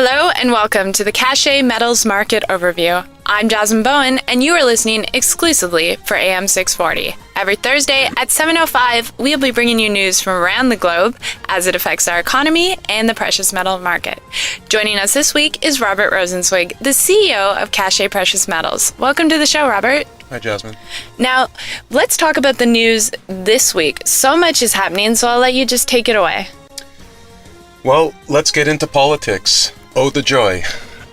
Hello and welcome to the Cache Metals Market Overview. I'm Jasmine Bowen and you are listening exclusively for AM 640. Every Thursday at 7:05, we'll be bringing you news from around the globe as it affects our economy and the precious metal market. Joining us this week is Robert Rosenzweig, the CEO of Cache Precious Metals. Welcome to the show, Robert. Hi, Jasmine. Now, let's talk about the news this week. So much is happening, so I'll let you just take it away. Well, let's get into politics. Oh, the joy.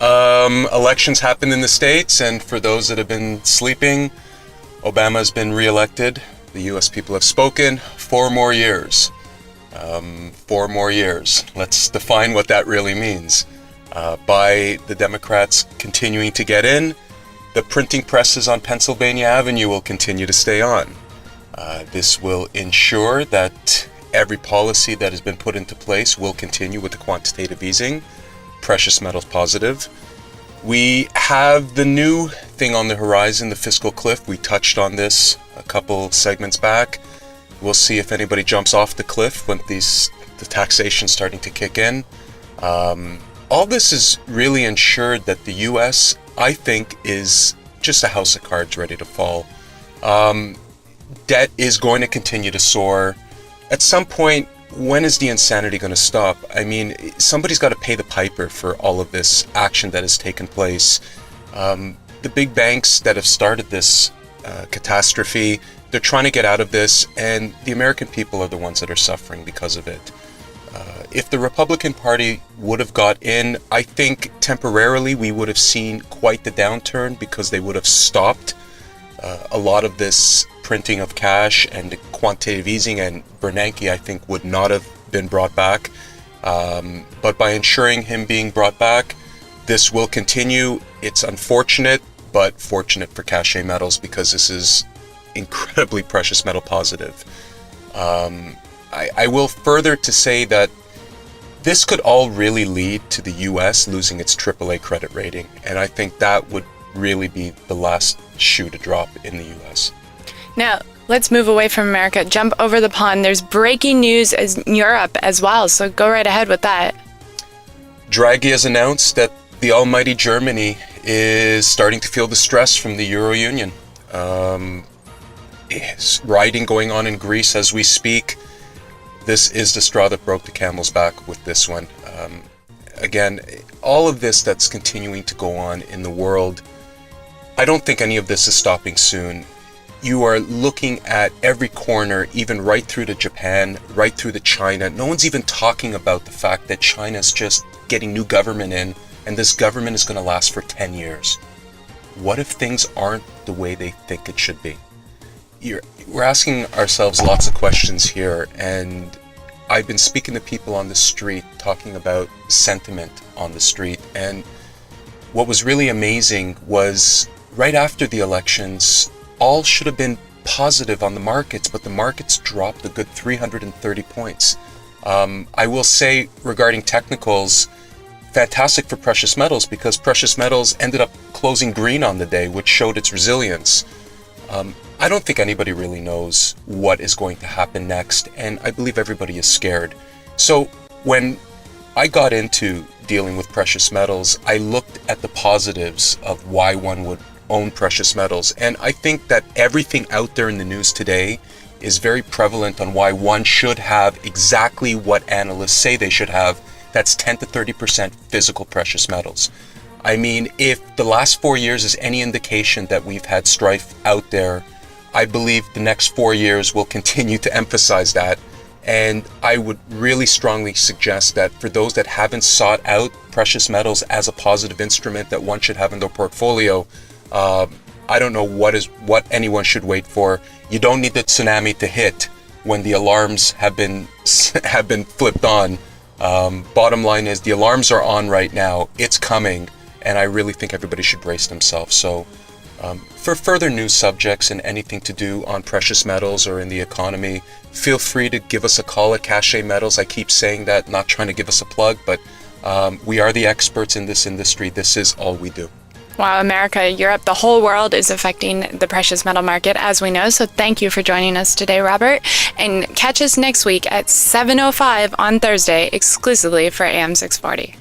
Elections happened in the States, and for those that have been sleeping, Obama's been reelected. The U.S. people have spoken. 4 more years. 4 more years. Let's define what that really means. By the Democrats continuing to get in, the printing presses on Pennsylvania Avenue will continue to stay on. This will ensure that every policy that has been put into place will continue with the quantitative easing. Precious metals positive. We have the new thing on the horizon, the fiscal cliff. We touched on this a couple segments back. We'll see if anybody jumps off the cliff when the taxation starting to kick in. All this is really ensured that the U.S., I think, is just a house of cards ready to fall. Debt is going to continue to soar. At some point, when is the insanity going to stop? I mean, somebody's got to pay the piper for all of this action that has taken place. The big banks that have started this catastrophe, they're trying to get out of this, and the American people are the ones that are suffering because of it. If the Republican Party would have got in, I think temporarily we would have seen quite the downturn because they would have stopped a lot of this printing of cash and the quantitative easing, and Bernanke, I think, would not have been brought back. But by ensuring him being brought back, this will continue. It's unfortunate, but fortunate for Cache Metals because this is incredibly precious metal positive. I will further to say that this could all really lead to the U.S. losing its AAA credit rating, and I think that would really be the last shoe to drop in the U.S. Now, let's move away from America, jump over the pond. There's breaking news in Europe as well, so go right ahead with that. Draghi has announced that the almighty Germany is starting to feel the stress from the Euro Union. Rioting going on in Greece as we speak. This is the straw that broke the camel's back with this one. Again, all of this that's continuing to go on in the world, I don't think any of this is stopping soon. You are looking at every corner, even right through to Japan, right through to China. No one's even talking about the fact that China's just getting new government in, and this government is going to last for 10 years. What if things aren't the way they think it should be? We're asking ourselves lots of questions here, and I've been speaking to people on the street, talking about sentiment on the street, and what was really amazing was right after the elections, all should have been positive on the markets, but the markets dropped a good 330 points. I will say regarding technicals, fantastic for precious metals because precious metals ended up closing green on the day, which showed its resilience. I don't think anybody really knows what is going to happen next, and I believe everybody is scared. So when I got into dealing with precious metals, I looked at the positives of why one would own precious metals, and I think that everything out there in the news today is very prevalent on why one should have exactly what analysts say they should have. That's 10 to 30% physical precious metals. I mean, if the last 4 years is any indication that we've had strife out there, I believe the next 4 years will continue to emphasize that. And I would really strongly suggest that for those that haven't sought out precious metals as a positive instrument that one should have in their portfolio, I don't know what anyone should wait for. You don't need the tsunami to hit when the alarms have been flipped on. Bottom line is the alarms are on right now. It's coming, and I really think everybody should brace themselves. So for further news subjects and anything to do on precious metals or in the economy, feel free to give us a call at Cache Metals. I keep saying that, not trying to give us a plug, but we are the experts in this industry. This is all we do. Wow, America, Europe, the whole world is affecting the precious metal market, as we know. So thank you for joining us today, Robert. And catch us next week at 7:05 on Thursday, exclusively for AM 640.